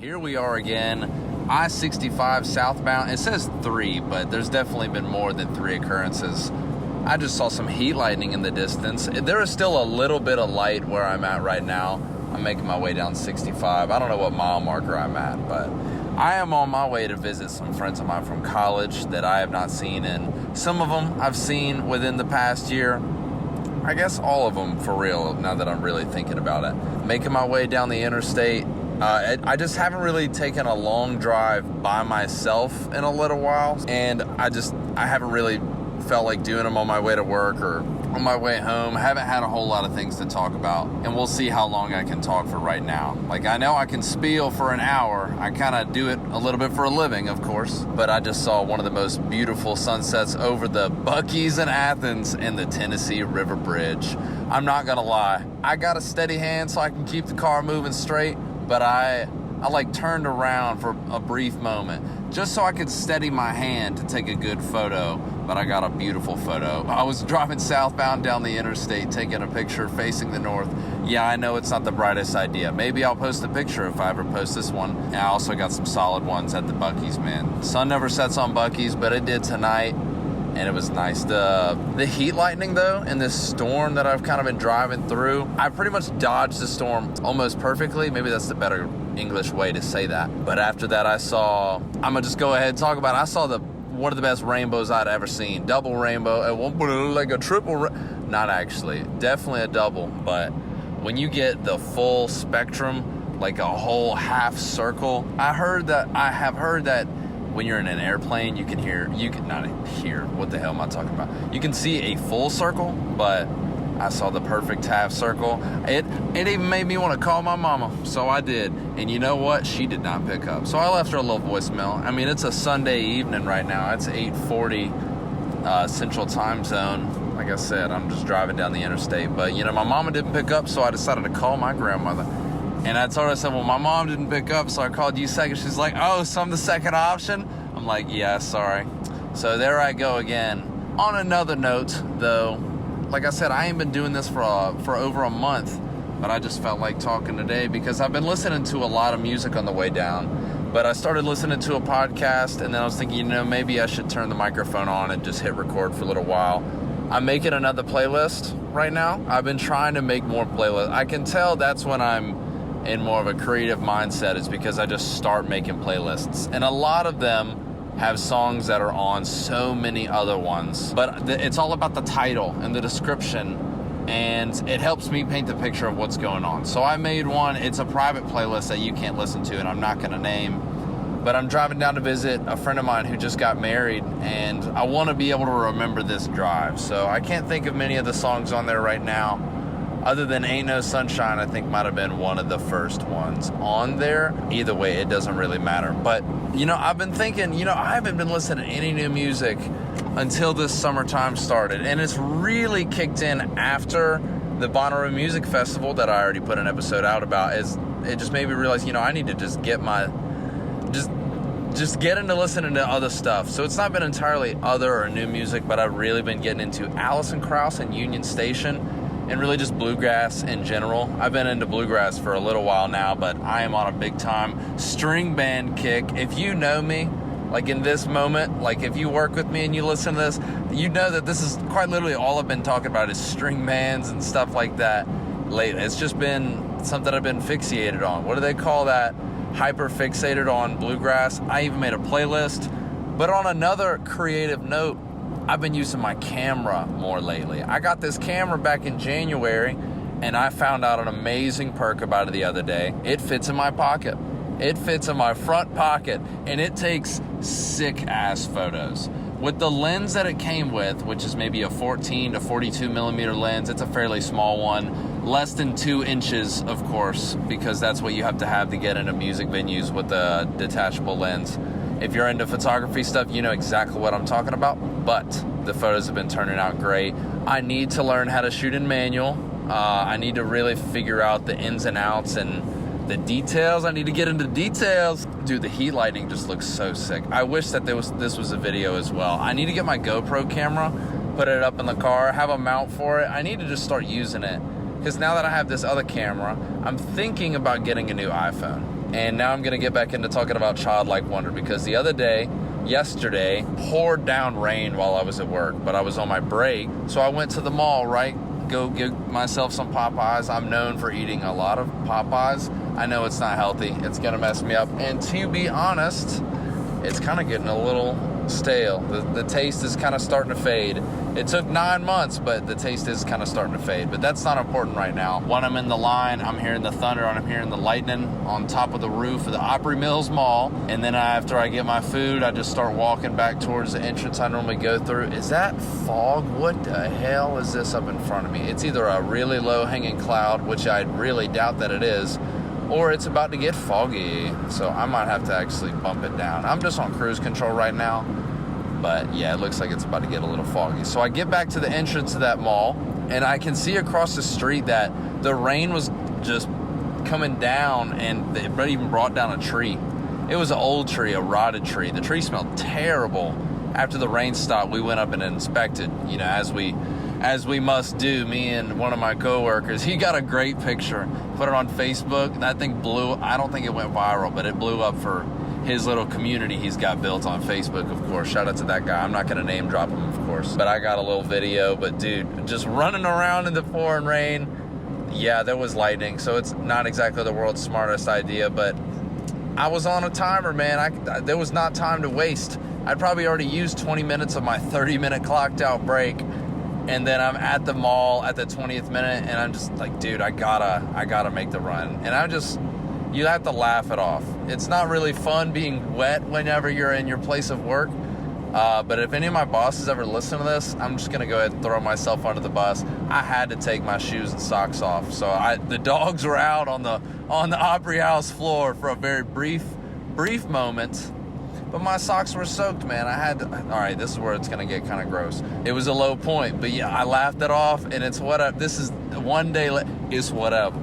Here we are again, I-65 southbound. It says 3, but there's definitely been more than 3 occurrences. I just saw some heat lightning in the distance. There is still a little bit of light where I'm at right now. I'm making my way down 65. I don't know what mile marker I'm at, but I am on my way to visit some friends of mine from college that I have not seen, and some of them I've seen within the past year. I guess all of them for real, now that I'm really thinking about it. Making my way down the interstate. I just haven't really taken a long drive by myself in a little while, and I haven't really felt like doing them on my way to work or on my way home. I haven't had a whole lot of things to talk about, and we'll see how long I can talk for right now. Like, I know I can spiel for an hour. I kind of do it a little bit for a living, of course, but I just saw one of the most beautiful sunsets over the Buc-ee's in Athens and the Tennessee River Bridge. I'm not gonna lie, I got a steady hand so I can keep the car moving straight, but I like turned around for a brief moment just so I could steady my hand to take a good photo, but I got a beautiful photo. I was driving southbound down the interstate taking a picture facing the north. Yeah, I know it's not the brightest idea. Maybe I'll post a picture if I ever post this one. And I also got some solid ones at the Buc-ee's, man. Sun never sets on Buc-ee's, but it did tonight, and it was nice. The heat lightning, though, and this storm that I've kind of been driving through, I pretty much dodged the storm almost perfectly. Maybe that's the better English way to say that. But after that, I'm gonna just go ahead and talk about it. I saw one of the best rainbows I'd ever seen. Double rainbow. At one point, it looked like a triple. Not actually. Definitely a double. But when you get the full spectrum, like a whole half circle, I have heard that when you're in an airplane, you can not hear, what the hell am I talking about? You can see a full circle, but I saw the perfect half circle. It even made me want to call my mama, so I did. And you know what? She did not pick up. So I left her a little voicemail. I mean, it's a Sunday evening right now. It's 8:40 Central Time Zone. Like I said, I'm just driving down the interstate. But, my mama didn't pick up, so I decided to call my grandmother. And I told her, I said, well, my mom didn't pick up, so I called you second. She's like, oh, so I'm the second option? I'm like, yeah, sorry. So there I go again. On another note, though, like I said, I ain't been doing this for over a month, but I just felt like talking today because I've been listening to a lot of music on the way down. But I started listening to a podcast, and then I was thinking, maybe I should turn the microphone on and just hit record for a little while. I'm making another playlist right now. I've been trying to make more playlists. I can tell that's when I'm in more of a creative mindset, is because I just start making playlists. And a lot of them have songs that are on so many other ones, but it's all about the title and the description, and it helps me paint the picture of what's going on. So I made one. It's a private playlist that you can't listen to, and I'm not going to name, but I'm driving down to visit a friend of mine who just got married, and I want to be able to remember this drive. So I can't think of many of the songs on there right now, other than Ain't No Sunshine. I think might have been one of the first ones on there. Either way, it doesn't really matter. But, I've been thinking, I haven't been listening to any new music until this summertime started. And it's really kicked in after the Bonnaroo Music Festival that I already put an episode out about. It just made me realize, I need to just get get into listening to other stuff. So it's not been entirely other or new music, but I've really been getting into Alison Krauss and Union Station, and really just bluegrass in general. I've been into bluegrass for a little while now, but I am on a big time string band kick. If you know me, like in this moment, like if you work with me and you listen to this, you know that this is quite literally all I've been talking about is string bands and stuff like that lately. It's just been something I've been fixated on. What do they call that? Hyper fixated on bluegrass. I even made a playlist. But on another creative note, I've been using my camera more lately. I got this camera back in January, and I found out an amazing perk about it the other day. It fits in my pocket. It fits in my front pocket, and it takes sick-ass photos. With the lens that it came with, which is maybe a 14 to 42 millimeter lens, it's a fairly small one, less than 2 inches, of course, because that's what you have to get into music venues with a detachable lens. If you're into photography stuff, you know exactly what I'm talking about, but the photos have been turning out great. I need to learn how to shoot in manual. I need to really figure out the ins and outs and the details. I need to get into details. Dude, the heat lightning just looks so sick. I wish that this was a video as well. I need to get my GoPro camera, put it up in the car, have a mount for it. I need to just start using it, because now that I have this other camera, I'm thinking about getting a new iPhone. And now I'm going to get back into talking about childlike wonder, because the other day, yesterday, poured down rain while I was at work, but I was on my break. So I went to the mall, right? Go get myself some Popeyes. I'm known for eating a lot of Popeyes. I know it's not healthy. It's going to mess me up. And to be honest, it's kind of getting a little stale. The taste is kind of starting to fade. It took 9 months, but the taste is kind of starting to fade. But that's not important right now. When I'm in the line, I'm hearing the thunder, and I'm hearing the lightning on top of the roof of the Opry Mills Mall. And then after I get my food, I just start walking back towards the entrance I normally go through. Is that fog? What the hell is this up in front of me? It's either a really low-hanging cloud, which I really doubt that it is, or it's about to get foggy. So I might have to actually bump it down. I'm just on cruise control right now. But yeah, it looks like it's about to get a little foggy. So I get back to the entrance of that mall, and I can see across the street that the rain was just coming down, and it even brought down a tree. It was an old tree, a rotted tree. The tree smelled terrible. After the rain stopped, we went up and inspected, as we must do, me and one of my coworkers. He got a great picture, put it on Facebook, and that thing blew. I don't think it went viral, but it blew up for his little community he's got built on Facebook, of course. Shout out to that guy. I'm not going to name drop him, of course. But I got a little video. But, dude, just running around in the pouring rain. Yeah, there was lightning, so it's not exactly the world's smartest idea. But I was on a timer, man. There was not time to waste. I'd probably already used 20 minutes of my 30-minute clocked-out break. And then I'm at the mall at the 20th minute, and I'm just like, dude, I gotta make the run. And you have to laugh it off. It's not really fun being wet whenever you're in your place of work. But if any of my bosses ever listen to this, I'm just going to go ahead and throw myself under the bus. I had to take my shoes and socks off. So the dogs were out on the Opry House floor for a very brief moment. But my socks were soaked, man. All right, this is where it's going to get kind of gross. It was a low point, but yeah, I laughed it off, and it's whatever. This is one day, it's whatever.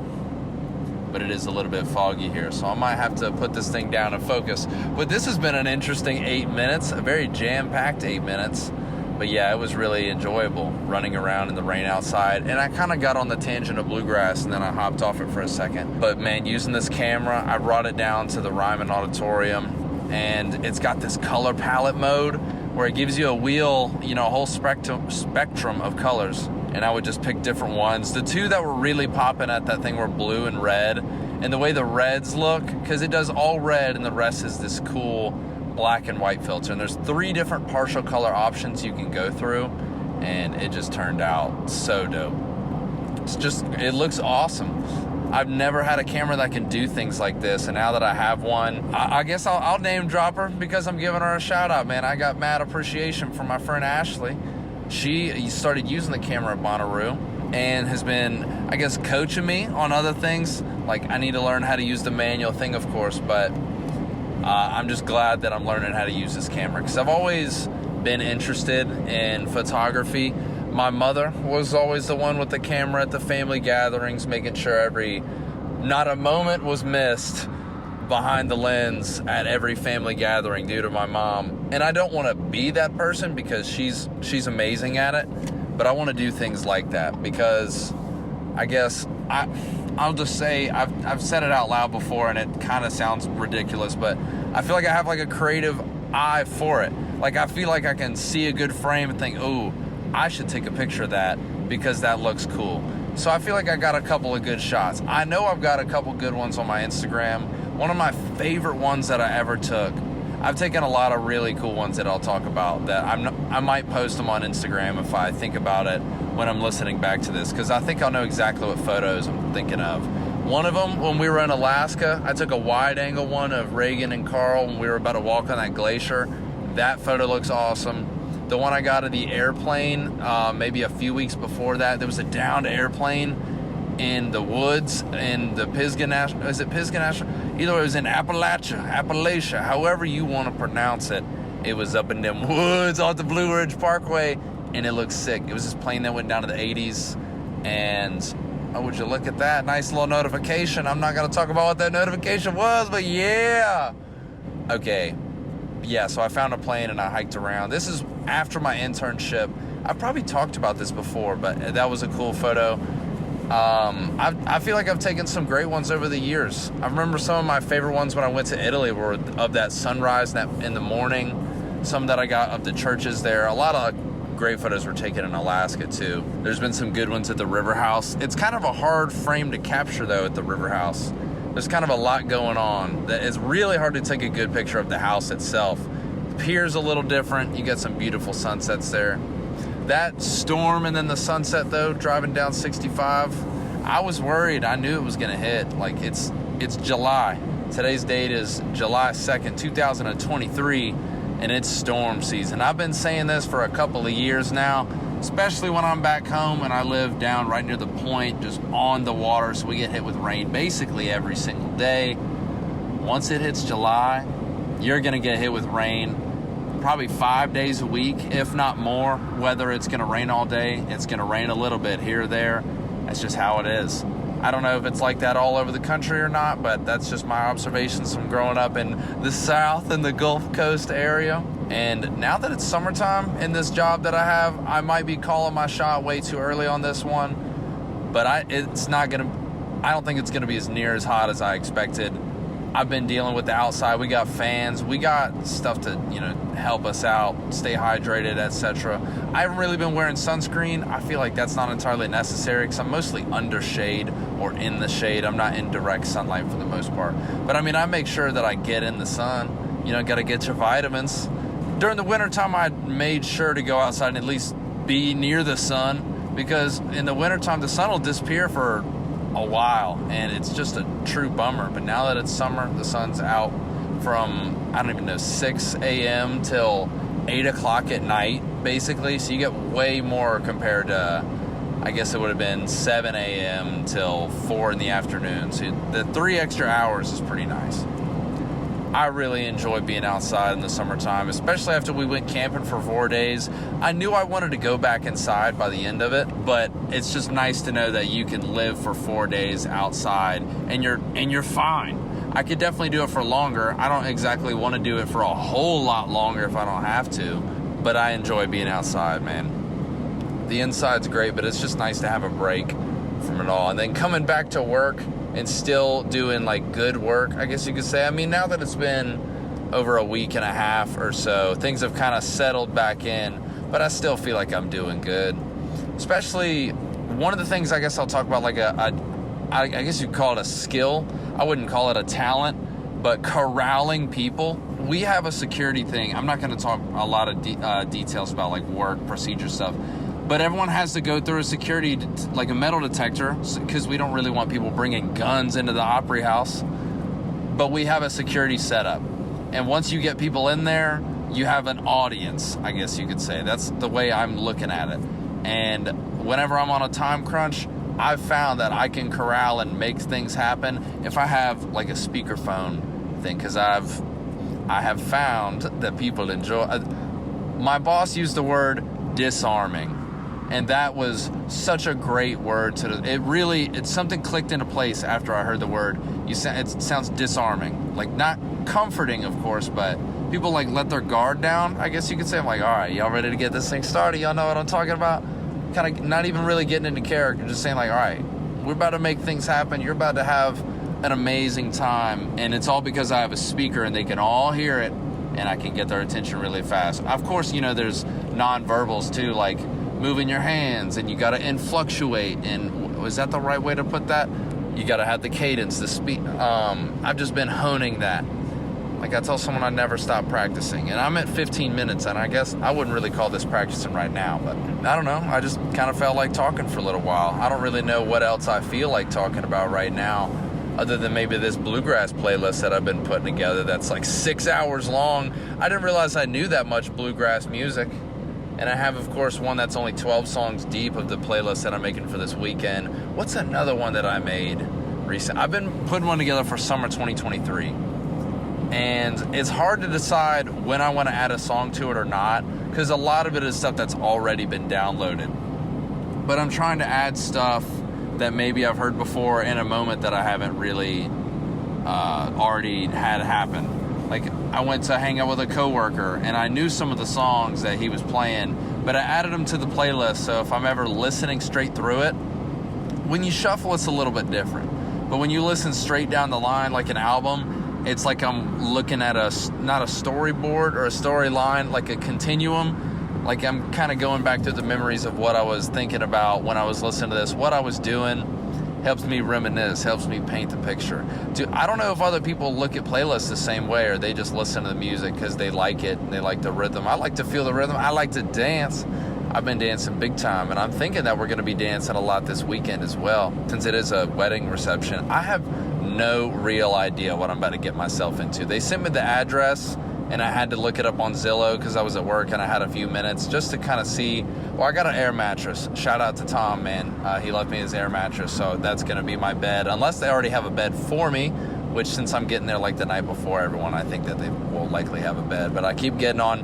But it is a little bit foggy here, so I might have to put this thing down and focus. But this has been an interesting 8 minutes, a very jam-packed 8 minutes. But yeah, it was really enjoyable running around in the rain outside. And I kind of got on the tangent of bluegrass, and then I hopped off it for a second. But man, using this camera, I brought it down to the Ryman Auditorium, and it's got this color palette mode where it gives you a wheel, a whole spectrum of colors. And I would just pick different ones. The two that were really popping at that thing were blue and red. And the way the reds look, because it does all red and the rest is this cool black and white filter. And there's 3 different partial color options you can go through. And it just turned out so dope. It looks awesome. I've never had a camera that can do things like this. And now that I have one, I guess I'll name drop her because I'm giving her a shout out, man. I got mad appreciation from my friend Ashley. She started using the camera at Bonnaroo and has been, I guess, coaching me on other things. Like, I need to learn how to use the manual thing, of course, but I'm just glad that I'm learning how to use this camera because I've always been interested in photography. My mother was always the one with the camera at the family gatherings, making sure not a moment was missed behind the lens at every family gathering due to my mom. And I don't want to be that person because she's amazing at it, but I want to do things like that because I guess I'll just say I've said it out loud before and it kind of sounds ridiculous, but I feel like I have like a creative eye for it. Like I feel like I can see a good frame and think, oh, I should take a picture of that because that looks cool. So I feel like I got a couple of good shots. I know I've got a couple good ones on my Instagram. One of my favorite ones that I ever took, I've taken a lot of really cool ones that I'll talk about that I might post them on Instagram if I think about it when I'm listening back to this, because I think I'll know exactly what photos I'm thinking of. One of them, when we were in Alaska, I took a wide angle one of Reagan and Carl when we were about to walk on that glacier. That photo looks awesome. The one I got of the airplane, maybe a few weeks before that, there was a downed airplane in the woods in the Pisgah National, is it Pisgah National? Either way, it was in Appalachia, however you want to pronounce it. It was up in them woods off the Blue Ridge Parkway, and it looked sick. It was this plane that went down to the 80s, and oh, would you look at that? Nice little notification. I'm not going to talk about what that notification was, but yeah. Okay. Yeah, so I found a plane and I hiked around. This is after my internship. I've probably talked about this before, but that was a cool photo. I feel like I've taken some great ones over the years. I remember some of my favorite ones when I went to Italy were of that sunrise in the morning. Some that I got of the churches there. A lot of great photos were taken in Alaska too. There's been some good ones at the River House. It's kind of a hard frame to capture though at the River House. There's kind of a lot going on that is really hard to take a good picture of the house itself. The pier's a little different. You get some beautiful sunsets there. That storm and then the sunset though, driving down 65, I was worried. I knew it was gonna hit. Like it's July. Today's date is July 2nd, 2023, and it's storm season. I've been saying this for a couple of years now, especially when I'm back home and I live down right near the point, just on the water, so we get hit with rain basically every single day. Once it hits July, you're gonna get hit with rain probably 5 days a week, if not more. Whether it's gonna rain all day, it's gonna rain a little bit here or there. That's just how it is. I don't know if it's like that all over the country or not, but that's just my observations from growing up in the South and the Gulf Coast area. And now that it's summertime in this job that I have, I might be calling my shot way too early on this one, but I don't think it's gonna be as near as hot as I expected. I've been dealing with the outside. We got fans. We got stuff to, help us out, stay hydrated, etc. I haven't really been wearing sunscreen. I feel like that's not entirely necessary because I'm mostly under shade or in the shade. I'm not in direct sunlight for the most part. But I make sure that I get in the sun. Got to get your vitamins. During the wintertime, I made sure to go outside and at least be near the sun, because in the wintertime, the sun will disappear for a while, and it's just a true bummer. But now that it's summer, the sun's out from, 6 a.m. till 8 o'clock at night, basically. So you get way more compared to, I guess it would have been 7 a.m. till 4 in the afternoon. So the 3 extra hours is pretty nice. I really enjoy being outside in the summertime, especially after we went camping for 4 days. I knew I wanted to go back inside by the end of it, but it's just nice to know that you can live for 4 days outside and you're fine. I could definitely do it for longer. I don't exactly want to do it for a whole lot longer if I don't have to, but I enjoy being outside, man. The inside's great, but it's just nice to have a break from it all. And then coming back to work and still doing like good work, I guess you could say. Now that it's been over a week and a half or so, things have kind of settled back in, but I still feel like I'm doing good. Especially one of the things I guess I'll talk about, like I guess you'd call it a skill. I wouldn't call it a talent, but corralling people. We have a security thing. I'm not going to talk a lot of details about like work procedure stuff, but everyone has to go through a security, like a metal detector, because we don't really want people bringing guns into the Opry House. But we have a security setup. And once you get people in there, you have an audience, I guess you could say. That's the way I'm looking at it. And whenever I'm on a time crunch, I've found that I can corral and make things happen if I have like a speakerphone thing, because I have found that people enjoy. My boss used the word disarming. And that was such a great word it's something clicked into place after I heard the word. It sounds disarming, like not comforting, of course, but people like let their guard down, I guess you could say. I'm like, all right, y'all ready to get this thing started? Y'all know what I'm talking about? Kind of not even really getting into character, just saying like, all right, we're about to make things happen. You're about to have an amazing time. And it's all because I have a speaker and they can all hear it and I can get their attention really fast. Of course, there's nonverbals too, like moving your hands, and you got to influctuate. And was that the right way to put that? You got to have the cadence, the speed. I've just been honing that. Like I tell someone, I never stop practicing, and I'm at 15 minutes, and I guess I wouldn't really call this practicing right now, but I don't know. I just kind of felt like talking for a little while. I don't really know what else I feel like talking about right now, other than maybe this bluegrass playlist that I've been putting together that's like 6 hours long. I didn't realize I knew that much bluegrass music. And I have, of course, one that's only 12 songs deep of the playlist that I'm making for this weekend. What's another one that I made recently? I've been putting one together for summer 2023. And it's hard to decide when I want to add a song to it or not, because a lot of it is stuff that's already been downloaded. But I'm trying to add stuff that maybe I've heard before in a moment that I haven't really already had happen. Like, I went to hang out with a coworker, and I knew some of the songs that he was playing, but I added them to the playlist, so if I'm ever listening straight through it, when you shuffle, it's a little bit different. But when you listen straight down the line like an album, it's like I'm looking at not a storyboard or a storyline, like a continuum. Like I'm kind of going back through the memories of what I was thinking about when I was listening to this, what I was doing. Helps me reminisce, helps me paint the picture. Dude, I don't know if other people look at playlists the same way, or they just listen to the music because they like it and they like the rhythm. I like to feel the rhythm. I like to dance. I've been dancing big time, and I'm thinking that we're going to be dancing a lot this weekend as well, since it is a wedding reception. I have no real idea what I'm about to get myself into. They sent me the address, and I had to look it up on Zillow because I was at work and I had a few minutes just to kind of see. Well, I got an air mattress. Shout out to Tom, man. He left me his air mattress, so that's going to be my bed. Unless they already have a bed for me, which since I'm getting there like the night before everyone, I think that they will likely have a bed. But I keep getting on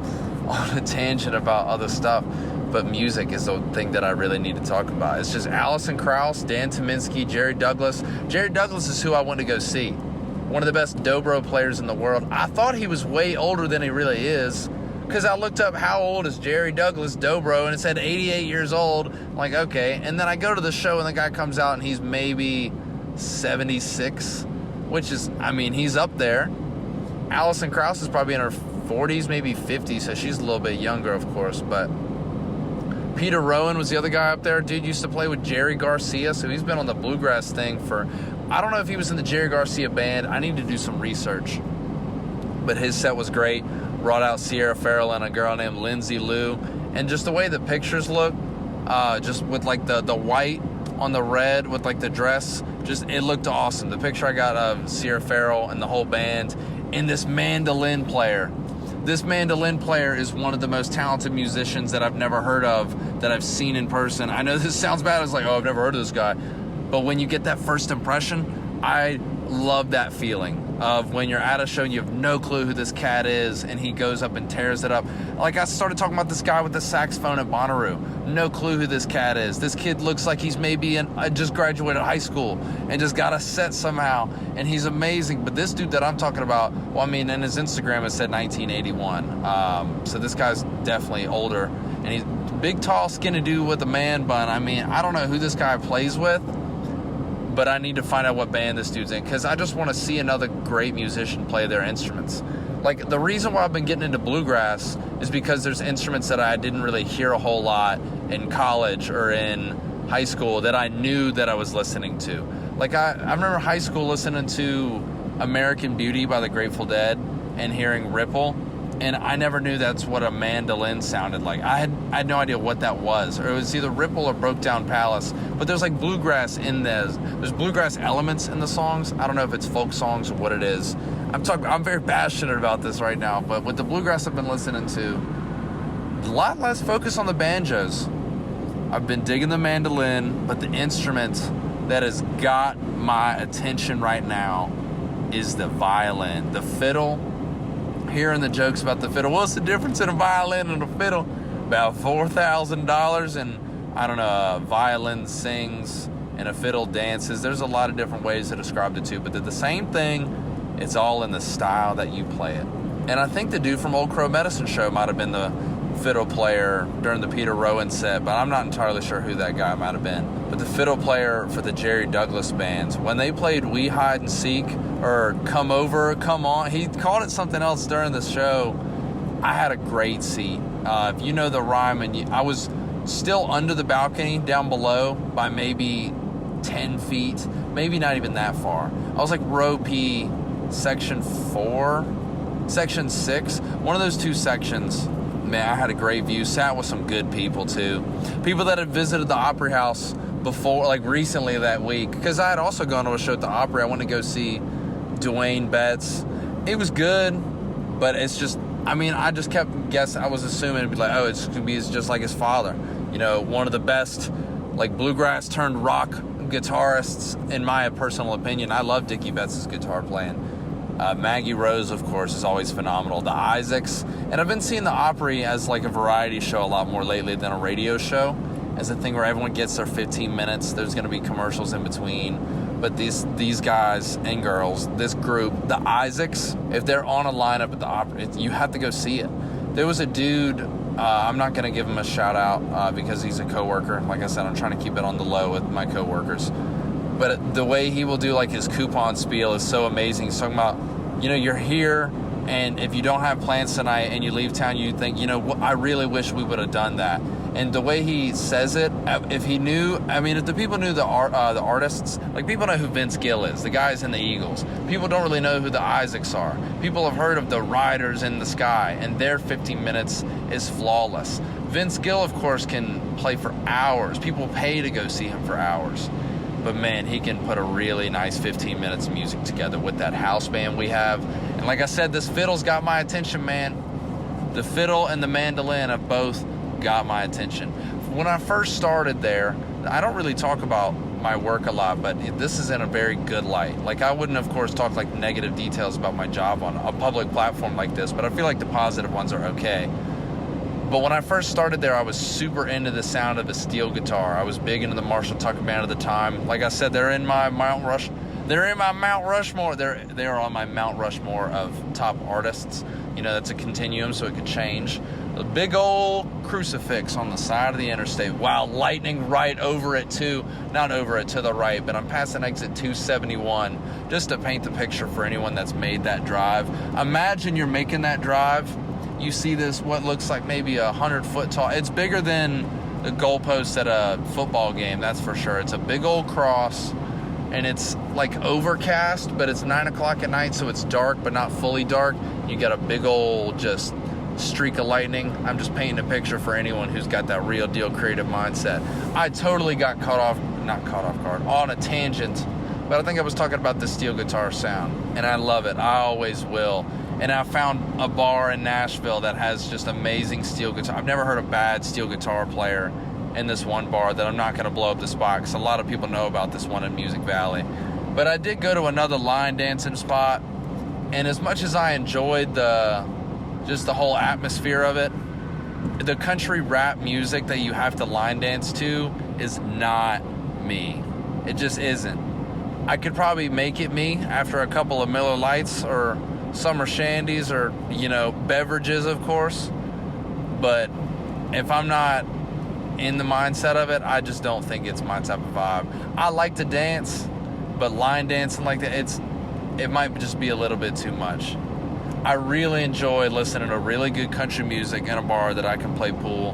a tangent about other stuff. But music is the thing that I really need to talk about. It's just Alison Krauss, Dan Tyminski, Jerry Douglas. Jerry Douglas is who I want to go see. One of the best dobro players in the world. I thought he was way older than he really is, because I looked up how old is Jerry Douglas dobro, and it said 88 years old. I'm like, okay. And then I go to the show, and the guy comes out, and he's maybe 76, which is, I mean, he's up there. Alison Krauss is probably in her 40s, maybe 50s, so she's a little bit younger, of course. But Peter Rowan was the other guy up there. Dude used to play with Jerry Garcia, so he's been on the bluegrass thing for... I don't know if he was in the Jerry Garcia band. I need to do some research. But his set was great. Brought out Sierra Farrell and a girl named Lindsay Lou. And just the way the pictures look, just with like the white on the red with like the dress, just it looked awesome. The picture I got of Sierra Farrell and the whole band, and this mandolin player. This mandolin player is one of the most talented musicians that I've never heard of, that I've seen in person. I know this sounds bad. It's like, oh, I've never heard of this guy. But when you get that first impression, I love that feeling of when you're at a show and you have no clue who this cat is, and he goes up and tears it up. Like I started talking about this guy with the saxophone at Bonnaroo. No clue who this cat is. This kid looks like he's maybe just graduated high school and just got a set somehow, and he's amazing. But this dude that I'm talking about, well, I mean, in his Instagram it said 1981. So this guy's definitely older, and he's big, tall, skinny dude with a man bun. I mean, I don't know who this guy plays with, but I need to find out what band this dude's in, because I just want to see another great musician play their instruments. Like, the reason why I've been getting into bluegrass is because there's instruments that I didn't really hear a whole lot in college or in high school that I knew that I was listening to. Like, I remember high school listening to American Beauty by the Grateful Dead and hearing Ripple, and I never knew that's what a mandolin sounded like. I had no idea what that was. Or it was either Ripple or Broke Down Palace. But there's like bluegrass in this. There's bluegrass elements in the songs. I don't know if it's folk songs or what it is. I'm very passionate about this right now. But with the bluegrass I've been listening to, a lot less focus on the banjos. I've been digging the mandolin, but the instrument that has got my attention right now is the violin. The fiddle. Hearing the jokes about the fiddle. What's the difference in a violin and a fiddle? About $4,000, and I don't know, a violin sings and a fiddle dances. There's a lot of different ways to describe the two, but they're the same thing. It's all in the style that you play it. And I think the dude from Old Crow Medicine Show might have been the fiddle player during the Peter Rowan set, but I'm not entirely sure who that guy might have been. But the fiddle player for the Jerry Douglas bands, when they played We Hide and Seek or Come Over, Come On, he called it something else during the show. I had a great seat. If you know the rhyme, and I was still under the balcony down below by maybe 10 feet, maybe not even that far. I was like row P, section 4, section 6, one of those two sections. Man, I had a great view. Sat with some good people too. People that had visited the Opry House before, like recently that week. Because I had also gone to a show at the Opry. I went to go see Dwayne Betts. It was good, but it's just, I mean, I just kept guessing. I was assuming it'd be like, oh, it's gonna be just like his father. You know, one of the best, like bluegrass turned rock guitarists, in my personal opinion. I love Dickie Betts' guitar playing. Maggie Rose, of course, is always phenomenal. The Isaacs. And I've been seeing the Opry as like a variety show a lot more lately than a radio show. As a thing where everyone gets their 15 minutes. There's going to be commercials in between. But these guys and girls, this group, the Isaacs, if they're on a lineup at the Opry, you have to go see it. There was a dude I'm not going to give him a shout out because he's a coworker. Like I said, I'm trying to keep it on the low with my coworkers. But the way he will do like his coupon spiel is so amazing. He's talking about, you're here, and if you don't have plans tonight and you leave town, you think, I really wish we would have done that. And the way he says it, if he knew, if the people knew the artists, like people know who Vince Gill is, the guys in the Eagles. People don't really know who the Isaacs are. People have heard of the Riders in the Sky, and their 15 minutes is flawless. Vince Gill, of course, can play for hours. People pay to go see him for hours. But man, he can put a really nice 15 minutes of music together with that house band we have. And like I said, this fiddle's got my attention, man. The fiddle and the mandolin have both got my attention. When I first started there, I don't really talk about my work a lot, but this is in a very good light. Like, I wouldn't, of course, talk like negative details about my job on a public platform like this, but I feel like the positive ones are okay. But when I first started there, I was super into the sound of a steel guitar. I was big into the Marshall Tucker Band at the time. Like I said, they're in my Mount Rushmore. They are on my Mount Rushmore of top artists. That's a continuum, so it could change. A big old crucifix on the side of the interstate. Wow, lightning right over it too. Not over it, to the right, but I'm passing exit 271 just to paint the picture for anyone that's made that drive. Imagine you're making that drive. You see this, what looks like maybe 100-foot tall. It's bigger than the goalpost at a football game, that's for sure. It's a big old cross, and it's like overcast, but it's 9 o'clock at night, so it's dark, but not fully dark. You got a big old just streak of lightning. I'm just painting a picture for anyone who's got that real deal creative mindset. I totally got not caught off guard, on a tangent, but I think I was talking about the steel guitar sound, and I love it. I always will. And I found a bar in Nashville that has just amazing steel guitar. I've never heard a bad steel guitar player in this one bar that I'm not going to blow up the spot, because a lot of people know about this one in Music Valley. But I did go to another line dancing spot, and as much as I enjoyed the whole atmosphere of it, the country rap music that you have to line dance to is not me. It just isn't. I could probably make it me after a couple of Miller Lights or summer shandies or, beverages, of course. But if I'm not in the mindset of it, I just don't think it's my type of vibe. I like to dance, but line dancing like that, it might just be a little bit too much. I really enjoy listening to really good country music in a bar that I can play pool.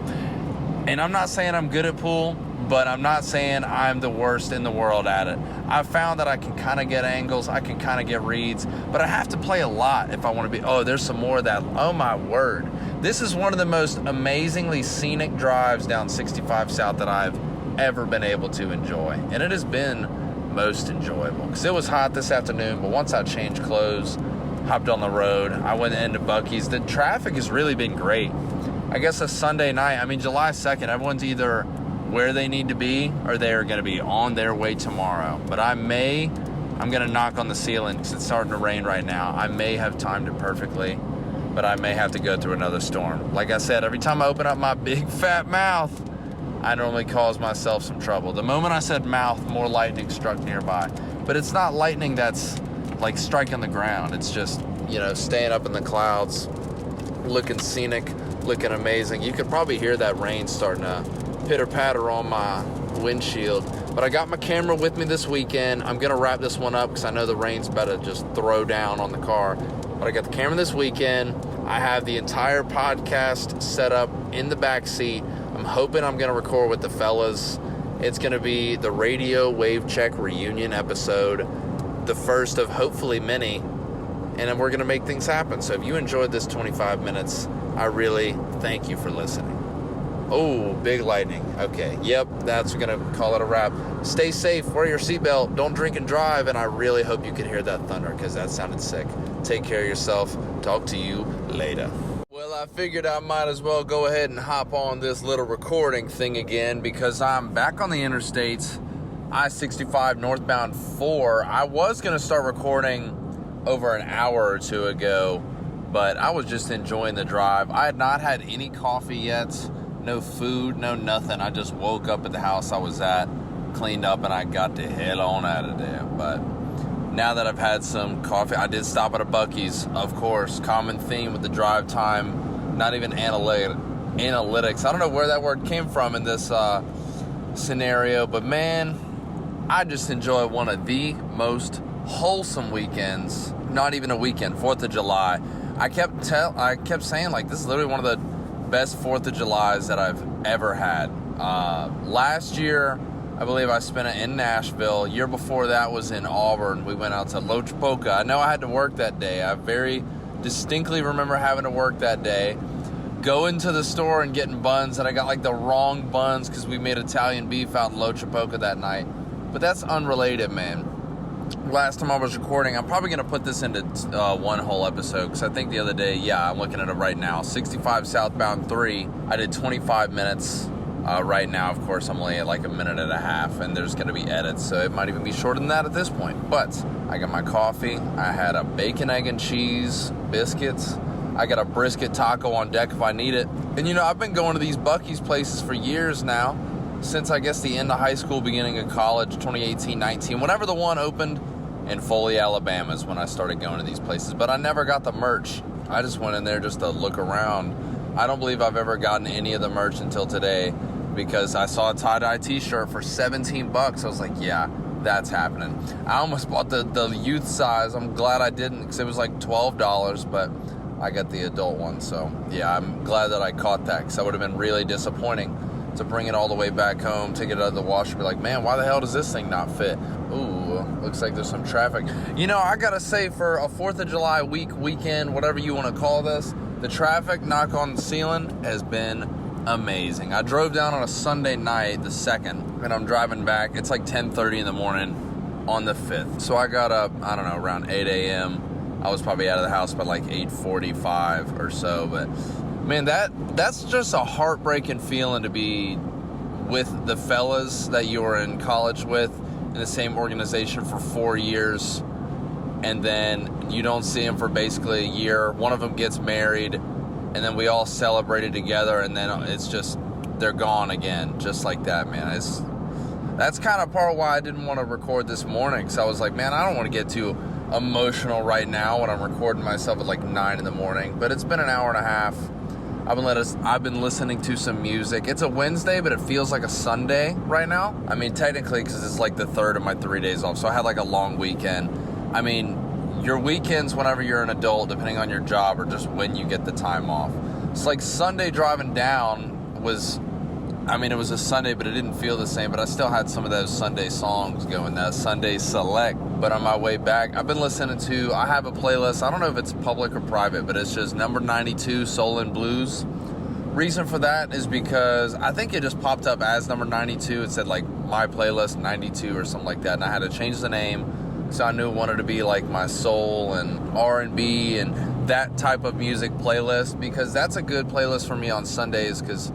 And I'm not saying I'm good at pool, but I'm not saying I'm the worst in the world at it. I've found that I can kind of get angles, I can kind of get reads, but I have to play a lot if I want to be, there's some more of that. Oh my word. This is one of the most amazingly scenic drives down 65 South that I've ever been able to enjoy. And it has been most enjoyable, because it was hot this afternoon, but once I changed clothes, hopped on the road, I went into Buc-ee's. The traffic has really been great. I guess a Sunday night, July 2nd, everyone's either where they need to be or they are going to be on their way tomorrow. But I'm going to knock on the ceiling because it's starting to rain right now. I may have timed it perfectly, but I may have to go through another storm. Like I said, every time I open up my big fat mouth, I normally cause myself some trouble. The moment I said mouth, more lightning struck nearby. But it's not lightning that's like striking the ground. It's just, staying up in the clouds, looking scenic, looking amazing. You could probably hear that rain starting to pitter-patter on my windshield. But I got my camera with me this weekend. I'm going to wrap this one up because I know the rain's about to just throw down on the car. But I got the camera this weekend. I have the entire podcast set up in the back seat. I'm hoping I'm going to record with the fellas. It's going to be the Radio Wave Check reunion episode, the first of hopefully many, and then we're going to make things happen. So if you enjoyed this 25 minutes, I really thank you for listening. Oh, big lightning. Okay, yep, that's going to call it a wrap. Stay safe, wear your seatbelt, don't drink and drive, and I really hope you could hear that thunder because that sounded sick. Take care of yourself. Talk to you later. Well, I figured I might as well go ahead and hop on this little recording thing again because I'm back on the interstates, I-65 northbound 4. I was going to start recording over an hour or two ago, but I was just enjoying the drive. I had not had any coffee yet, no food, no nothing. I just woke up at the house I was at, cleaned up, and I got the hell on out of there. But now that I've had some coffee, I did stop at a Buc-ee's, of course. Common theme with the drive time, not even analytics. I don't know where that word came from in this scenario, but man, I just enjoy one of the most wholesome weekends. Not even a weekend, 4th of July. I kept saying, like, this is literally one of the best 4th of Julys that I've ever had. Last year, I believe I spent it in Nashville. Year before that was in Auburn. We went out to Lochapoka. I know I had to work that day. I very distinctly remember having to work that day. Going to the store and getting buns, and I got like the wrong buns because we made Italian beef out in Lochapoka that night. But that's unrelated, man. Last time I was recording, I'm probably going to put this into one whole episode because I think the other day, I'm looking at it right now, 65 southbound 3, I did 25 minutes. Right now, of course, I'm only at like a minute and a half, and there's going to be edits, so it might even be shorter than that at this point. But I got my coffee. I had a bacon, egg, and cheese, biscuits. I got a brisket taco on deck if I need it. And, I've been going to these Buc-ee's places for years now, since I guess the end of high school, beginning of college, 2018, 19. Whenever the one opened in Foley, Alabama is when I started going to these places. But I never got the merch. I just went in there just to look around. I don't believe I've ever gotten any of the merch until today, because I saw a tie-dye t-shirt for $17. I was like, yeah, that's happening. I almost bought the youth size. I'm glad I didn't, because it was like $12, but I got the adult one. So, yeah, I'm glad that I caught that, because that would have been really disappointing to bring it all the way back home, take it out of the washer, be like, man, why the hell does this thing not fit? Ooh, looks like there's some traffic. I gotta say, for a 4th of July weekend, whatever you want to call this, the traffic, knock on the ceiling, has been amazing. I drove down on a Sunday night, the 2nd, and I'm driving back. It's like 10:30 in the morning on the 5th. So I got up, I don't know, around 8 a.m. I was probably out of the house by like 8:45 or so, but man, that's just a heartbreaking feeling to be with the fellas that you were in college with in the same organization for 4 years, and then you don't see them for basically a year. One of them gets married, and then we all celebrated together, and then it's just, they're gone again, just like that, man. That's kind of part of why I didn't want to record this morning, because I was like, man, I don't want to get too emotional right now when I'm recording myself at like 9 in the morning, but it's been an hour and a half. I've been listening to some music. It's a Wednesday, but it feels like a Sunday right now. I mean, technically, because it's like the 3rd of my 3 days off, so I had like a long weekend. I mean, your weekends, whenever you're an adult, depending on your job, or just when you get the time off. It's like Sunday driving down was, it was a Sunday, but it didn't feel the same. But I still had some of those Sunday songs going, that Sunday select. But on my way back, I've been listening to, I have a playlist. I don't know if it's public or private, but it's just number 92, Soul and Blues. Reason for that is because I think it just popped up as number 92. It said like my playlist 92 or something like that. And I had to change the name. So I knew it wanted to be like my soul and R&B and that type of music playlist, because that's a good playlist for me on Sundays, because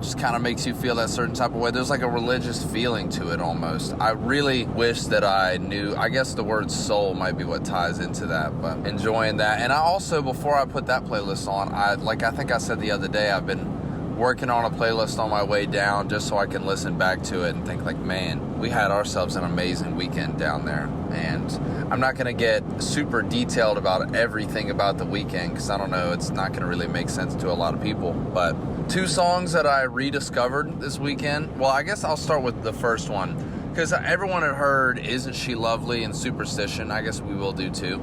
just kind of makes you feel that certain type of way. There's like a religious feeling to it almost. I really wish that I knew, I guess the word soul might be what ties into that, but enjoying that. And I also, before I put that playlist on, I think I said the other day, I've been working on a playlist on my way down just so I can listen back to it and think like, man, we had ourselves an amazing weekend down there. And I'm not going to get super detailed about everything about the weekend, because I don't know, it's not going to really make sense to a lot of people. But 2 songs that I rediscovered this weekend. Well, I guess I'll start with the first one, because everyone had heard Isn't She Lovely and Superstition. I guess we will do too.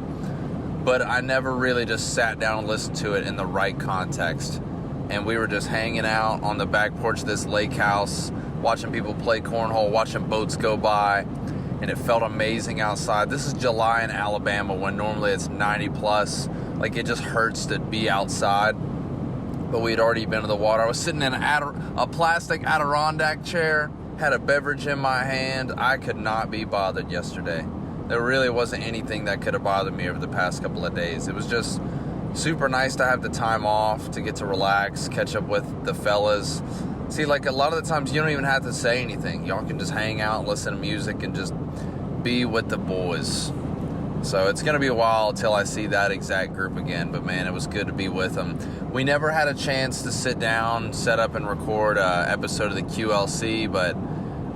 But I never really just sat down and listened to it in the right context. And we were just hanging out on the back porch of this lake house, watching people play cornhole, watching boats go by, and it felt amazing outside. This is July in Alabama, when normally it's 90 plus. Like, it just hurts to be outside. But we'd already been to the water. I was sitting in a plastic Adirondack chair, had a beverage in my hand. I could not be bothered yesterday. There really wasn't anything that could have bothered me over the past couple of days. It was just super nice to have the time off, to get to relax, catch up with the fellas. See, like, a lot of the times you don't even have to say anything. Y'all can just hang out, listen to music, and just be with the boys. So it's going to be a while till I see that exact group again, but man, it was good to be with them. We never had a chance to sit down, set up, and record an episode of the QLC, but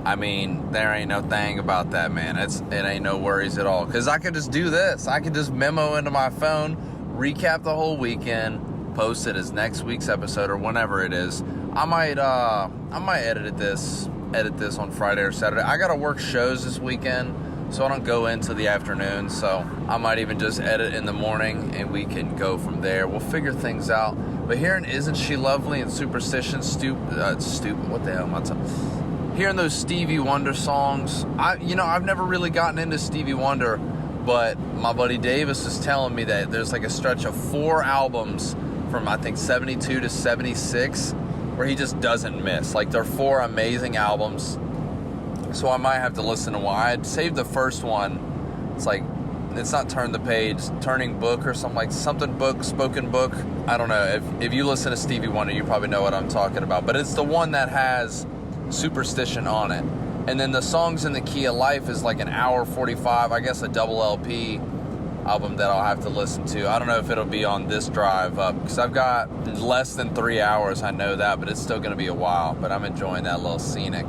I mean, there ain't no thing about that, man. It ain't no worries at all, because I could just do this. I could just memo into my phone, recap the whole weekend, post it as next week's episode or whenever it is. I might edit this on Friday or Saturday. I gotta work shows this weekend, so I don't go into the afternoon. So I might even just edit in the morning, and we can go from there. We'll figure things out. But hearing "Isn't She Lovely" and "Superstition," stupid. What the hell am I talking? Hearing those Stevie Wonder songs, I've never really gotten into Stevie Wonder, but my buddy Davis was telling me that there's like a stretch of 4 albums from I think 72 to 76 where he just doesn't miss. Like, they're 4 amazing albums. So I might have to listen to one. I had saved the first one. It's not Turn the Page, Turning Book or something like something book, spoken book. I don't know. If you listen to Stevie Wonder, you probably know what I'm talking about. But it's the one that has Superstition on it. And then the Songs in the Key of Life is like an hour 45, I guess a double LP album that I'll have to listen to. I don't know if it'll be on this drive up, because I've got less than 3 hours, I know that, but it's still going to be a while. But I'm enjoying that little scenic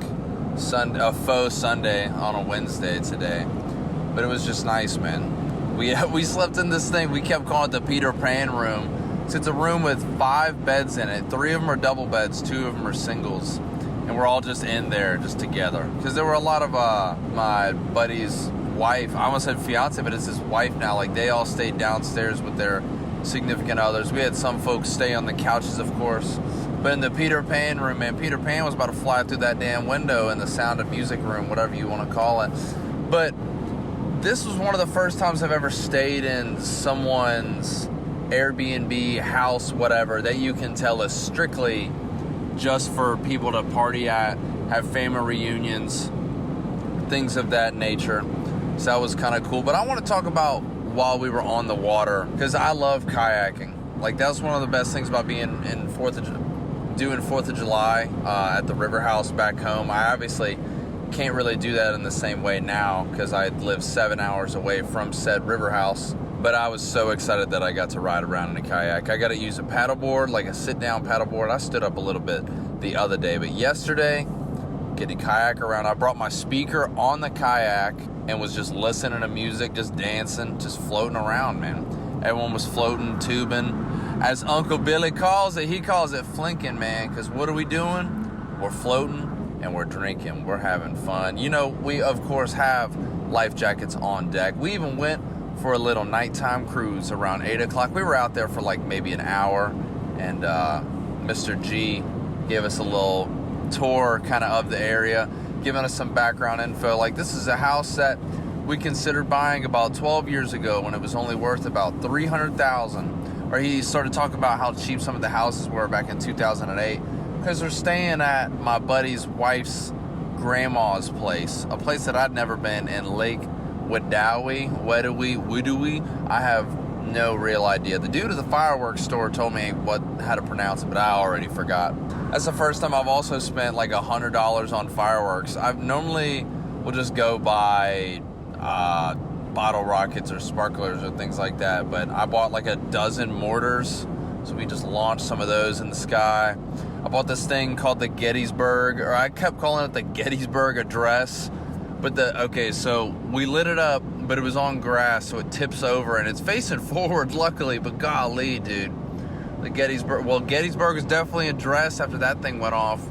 faux Sunday on a Wednesday today. But it was just nice, man. We slept in this thing. We kept calling it the Peter Pan room. So it's a room with 5 beds in it. 3 of them are double beds, 2 of them are singles. And we're all just in there, just together. Because there were a lot of my buddy's wife, I almost said fiance, but it's his wife now. Like, they all stayed downstairs with their significant others. We had some folks stay on the couches, of course. But in the Peter Pan room, man, Peter Pan was about to fly through that damn window in the Sound of Music room, whatever you want to call it. But this was one of the first times I've ever stayed in someone's Airbnb, house, whatever, that you can tell is strictly just for people to party at, have family reunions, things of that nature. So that was kind of cool. But I want to talk about while we were on the water, because I love kayaking. Like, that's one of the best things about being in doing 4th of July at the River House back home. I obviously can't really do that in the same way now, because I live 7 hours away from said River House. But I was so excited that I got to ride around in a kayak. I got to use a paddleboard, like a sit-down paddleboard. I stood up a little bit the other day, but yesterday, get to kayak around. I brought my speaker on the kayak and was just listening to music, just dancing, just floating around, man. Everyone was floating, tubing. As Uncle Billy calls it, he calls it flinking, man, because what are we doing? We're floating and we're drinking. We're having fun. We, of course, have life jackets on deck. We even went for a little nighttime cruise around 8 o'clock. We were out there for like maybe an hour, and Mr. G gave us a little tour kind of the area, giving us some background info. Like, this is a house that we considered buying about 12 years ago when it was only worth about $300,000. Or he started talking about how cheap some of the houses were back in 2008, because we're staying at my buddy's wife's grandma's place, a place that I'd never been, in Lake Wedowee. I have no real idea. The dude at the fireworks store told me how to pronounce it, but I already forgot. That's the first time I've also spent like $100 on fireworks. I've normally will just go buy bottle rockets or sparklers or things like that, but I bought like a dozen mortars, so we just launched some of those in the sky. I bought this thing called the Gettysburg, or I kept calling it the Gettysburg Address. But so we lit it up, but it was on grass, so it tips over, and it's facing forward, luckily, but golly, dude. The Gettysburg was definitely addressed after that thing went off.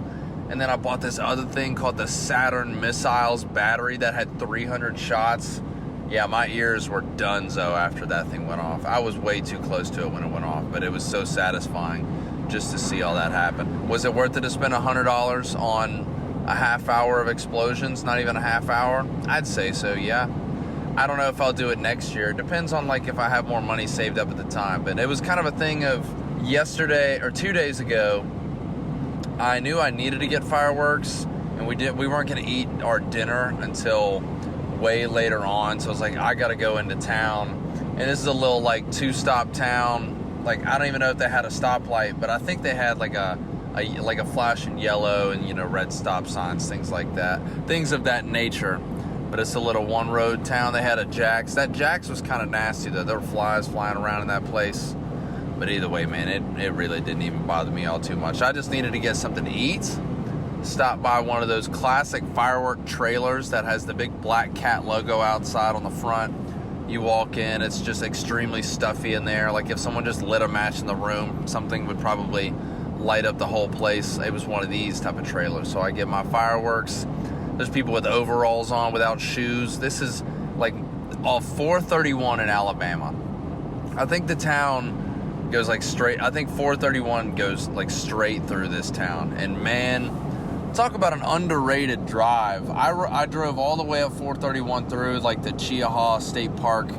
And then I bought this other thing called the Saturn Missiles battery that had 300 shots. Yeah, my ears were donezo after that thing went off. I was way too close to it when it went off, but it was so satisfying just to see all that happen. Was it worth it to spend $100 on a half hour of explosions? Not even a half hour? I'd say so, yeah. I don't know if I'll do it next year. It depends on like if I have more money saved up at the time. But it was kind of a thing of yesterday or 2 days ago, I knew I needed to get fireworks, and we weren't going to eat our dinner until way later on. So I was like, I got to go into town. And this is a little like 2-stop town. Like, I don't even know if they had a stoplight, but I think they had like a flashing yellow and red stop signs, things like that, things of that nature. But it's a little one-road town. They had a Jack's. That Jack's was kind of nasty, though. There were flies flying around in that place. But either way, man, it really didn't even bother me all too much. I just needed to get something to eat. Stop by one of those classic firework trailers that has the big black cat logo outside on the front. You walk in, it's just extremely stuffy in there. Like if someone just lit a match in the room, something would probably light up the whole place. It was one of these type of trailers. So I get my fireworks. There's people with overalls on without shoes. This is like off 431 in Alabama. I think the town goes like straight. I think 431 goes like straight through this town. And man, talk about an underrated drive. I drove all the way up 431 through like the Chiahaw State Park.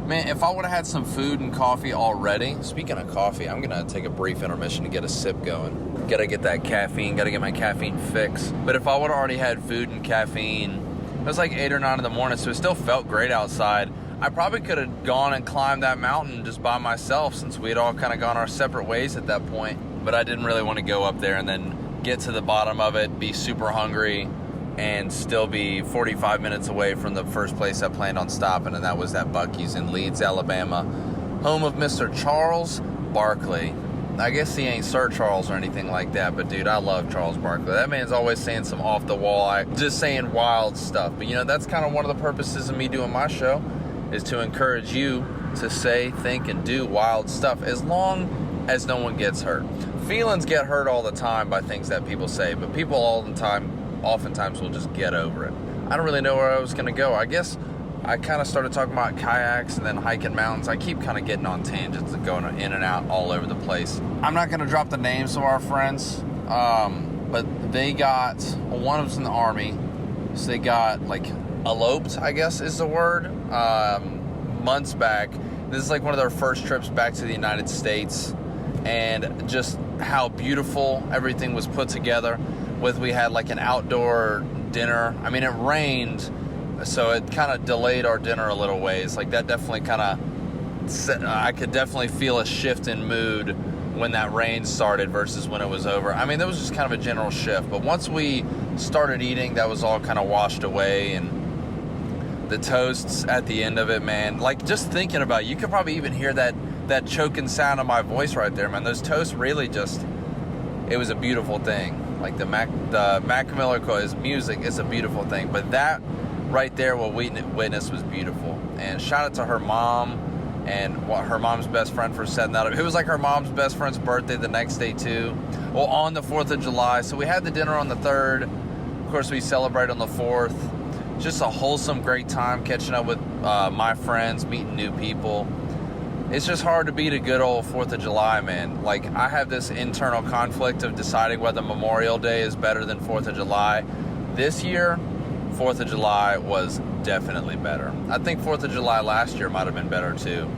Man, if I would have had some food and coffee already. Speaking of coffee, I'm going to take a brief intermission to get a sip going. Got to get that caffeine. Got to get my caffeine fix. But if I would have already had food and caffeine, it was like 8 or 9 in the morning, so it still felt great outside. I probably could have gone and climbed that mountain just by myself since we had all kind of gone our separate ways at that point. But I didn't really want to go up there and then get to the bottom of it, be super hungry, and still be 45 minutes away from the first place I planned on stopping, and that was that Buc-ee's in Leeds, Alabama, home of Mr. Charles Barkley. I guess he ain't Sir Charles or anything like that, but dude, I love Charles Barkley. That man's always saying some off-the-wall, just saying wild stuff. But, you know, that's kind of one of the purposes of me doing my show, is to encourage you to say, think, and do wild stuff, as long as no one gets hurt. Feelings get hurt all the time by things that people say, but people all the time oftentimes will just get over it. I don't really know where I was going to go. I guess I kind of started talking about kayaks and then hiking mountains. I keep kind of getting on tangents and going in and out all over the place. I'm not going to drop the names of our friends, but they got, one of them's in the Army, so they got like eloped, I guess is the word, months back. This is like one of their first trips back to the United States, and just how beautiful everything was put together. We had like an outdoor dinner. I mean, it rained, so it kind of delayed our dinner a little ways. Like that definitely kind of, I could definitely feel a shift in mood when that rain started versus when it was over. I mean, there was just kind of a general shift. But once we started eating, that was all kind of washed away. And the toasts at the end of it, man, like just thinking about it, you could probably even hear that choking sound of my voice right there, man. Those toasts really just, it was a beautiful thing. Like the Mac Miller quote, his music is a beautiful thing. But that right there, what we witnessed, was beautiful. And shout out to her mom and her mom's best friend for setting that up. It was like her mom's best friend's birthday the next day too. Well, on the 4th of July. So we had the dinner on the 3rd. Of course, we celebrate on the 4th. Just a wholesome, great time catching up with my friends, meeting new people. It's just hard to beat a good old 4th of July, man. Like, I have this internal conflict of deciding whether Memorial Day is better than 4th of July. This year, 4th of July was definitely better. I think 4th of July last year might have been better too.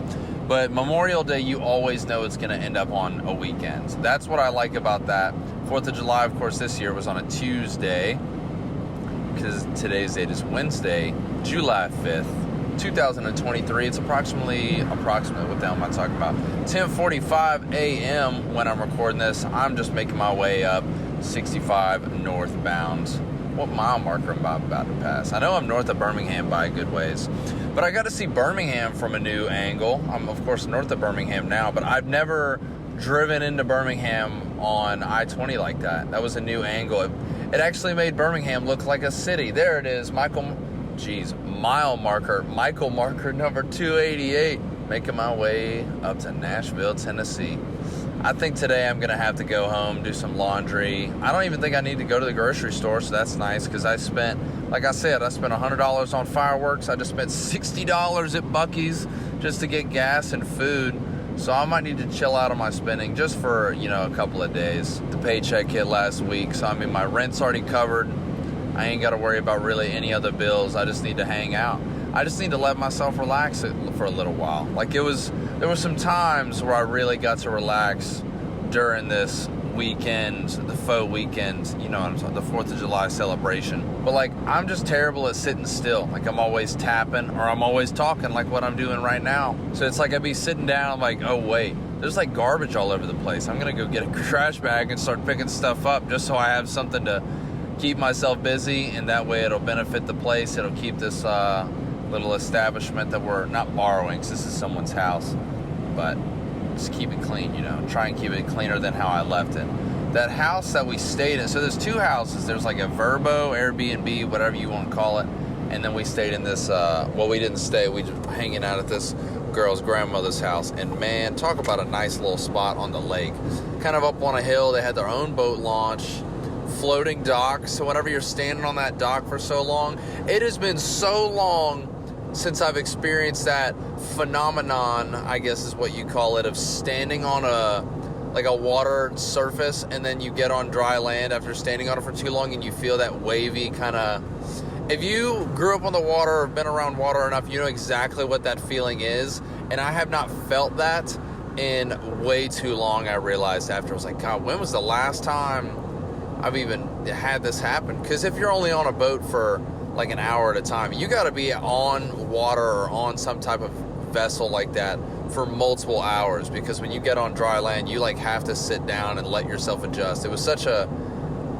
But Memorial Day, you always know it's going to end up on a weekend. That's what I like about that. 4th of July, of course, this year was on a Tuesday, because today's date is Wednesday, July 5th. 2023. It's approximately what the hell am I talking about? 10:45 a.m. when I'm recording this. I'm just making my way up 65 northbound. What mile marker am I about to pass? I know I'm north of Birmingham by a good ways, but I got to see Birmingham from a new angle. I'm of course north of Birmingham now, but I've never driven into Birmingham on I-20 like that. That was a new angle. It actually made Birmingham look like a city. There it is, Michael marker number 288, making my way up to Nashville, Tennessee. I think today I'm going to have to go home, do some laundry. I don't even think I need to go to the grocery store, so that's nice, because I spent $100 on fireworks. I just spent $60 at Buc-ee's just to get gas and food. So I might need to chill out on my spending just for, a couple of days. The paycheck hit last week, so I mean, my rent's already covered. I ain't got to worry about really any other bills. I just need to hang out. I just need to let myself relax for a little while. Like there were some times where I really got to relax during this weekend, the faux weekend, the 4th of July celebration. But like, I'm just terrible at sitting still. Like I'm always tapping or I'm always talking like what I'm doing right now. So it's like I'd be sitting down, I'm like, oh wait, there's like garbage all over the place. I'm going to go get a trash bag and start picking stuff up just so I have something to keep myself busy, and that way it'll benefit the place. It'll keep this little establishment that we're not borrowing, because this is someone's house, but just keep it clean, try and keep it cleaner than how I left it. That house that we stayed in, so there's two houses. There's like a Verbo, Airbnb, whatever you want to call it, And then we stayed in this, we didn't stay, we just hanging out at this girl's grandmother's house. And man, talk about a nice little spot on the lake. Kind of up on a hill, they had their own boat launch, floating dock. So whenever you're standing on that dock for so long, it has been so long since I've experienced that phenomenon, I guess is what you call it, of standing on a water surface, and then you get on dry land after standing on it for too long, and you feel that wavy kind of... If you grew up on the water or been around water enough, you know exactly what that feeling is. And I have not felt that in way too long, I realized after. I was like, God, when was the last time I've even had this happen? Because if you're only on a boat for like an hour at a time, you got to be on water or on some type of vessel like that for multiple hours, because when you get on dry land, you like have to sit down and let yourself adjust. It was such a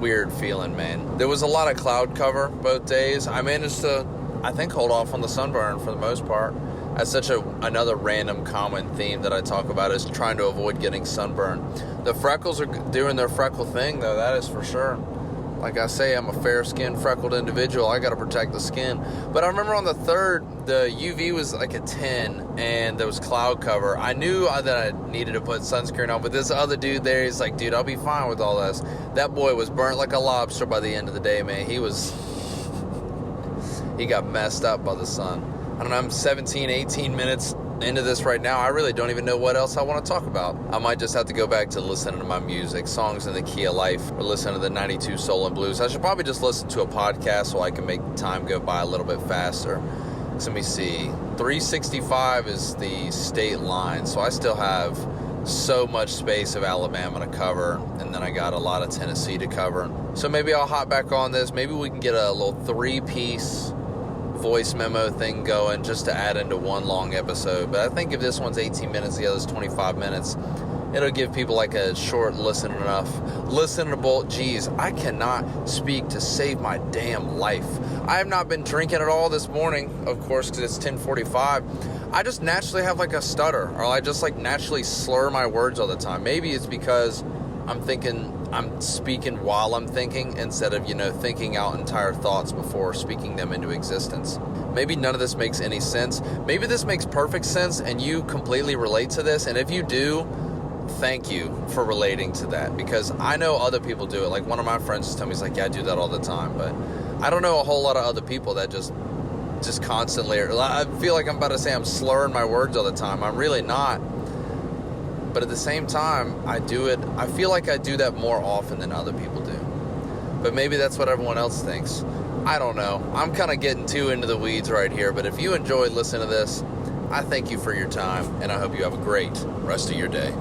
weird feeling, man. There was a lot of cloud cover both days. I managed to, I think, hold off on the sunburn for the most part. That's such another random common theme that I talk about, is trying to avoid getting sunburn. The freckles are doing their freckle thing, though, that is for sure. Like I say, I'm a fair-skinned, freckled individual. I got to protect the skin. But I remember on the 3rd, the UV was like a 10, and there was cloud cover. I knew that I needed to put sunscreen on, but this other dude there, he's like, dude, I'll be fine with all this. That boy was burnt like a lobster by the end of the day, man. He got messed up by the sun. I don't know, I'm 17, 18 minutes into this right now. I really don't even know what else I want to talk about. I might just have to go back to listening to my music, songs in the key of life, or listen to the 92 Soul and Blues. I should probably just listen to a podcast so I can make time go by a little bit faster. So let me see. 365 is the state line, so I still have so much space of Alabama to cover, and then I got a lot of Tennessee to cover. So maybe I'll hop back on this. Maybe we can get a little 3-piece voice memo thing going just to add into one long episode. But I think if this one's 18 minutes, the other's 25 minutes, it'll give people like a short listenable. Geez, I cannot speak to save my damn life. I have not been drinking at all this morning, of course, because it's 10:45. I just naturally have like a stutter, or I just like naturally slur my words all the time. Maybe it's because I'm speaking while I'm thinking, instead of, thinking out entire thoughts before speaking them into existence. Maybe none of this makes any sense. Maybe this makes perfect sense and you completely relate to this. And if you do, thank you for relating to that, because I know other people do it. Like one of my friends just told me, he's like, yeah, I do that all the time. But I don't know a whole lot of other people that just constantly, I feel like I'm about to say I'm slurring my words all the time. I'm really not. But at the same time, I do it. I feel like I do that more often than other people do. But maybe that's what everyone else thinks. I don't know. I'm kind of getting too into the weeds right here. But if you enjoyed listening to this, I thank you for your time. And I hope you have a great rest of your day.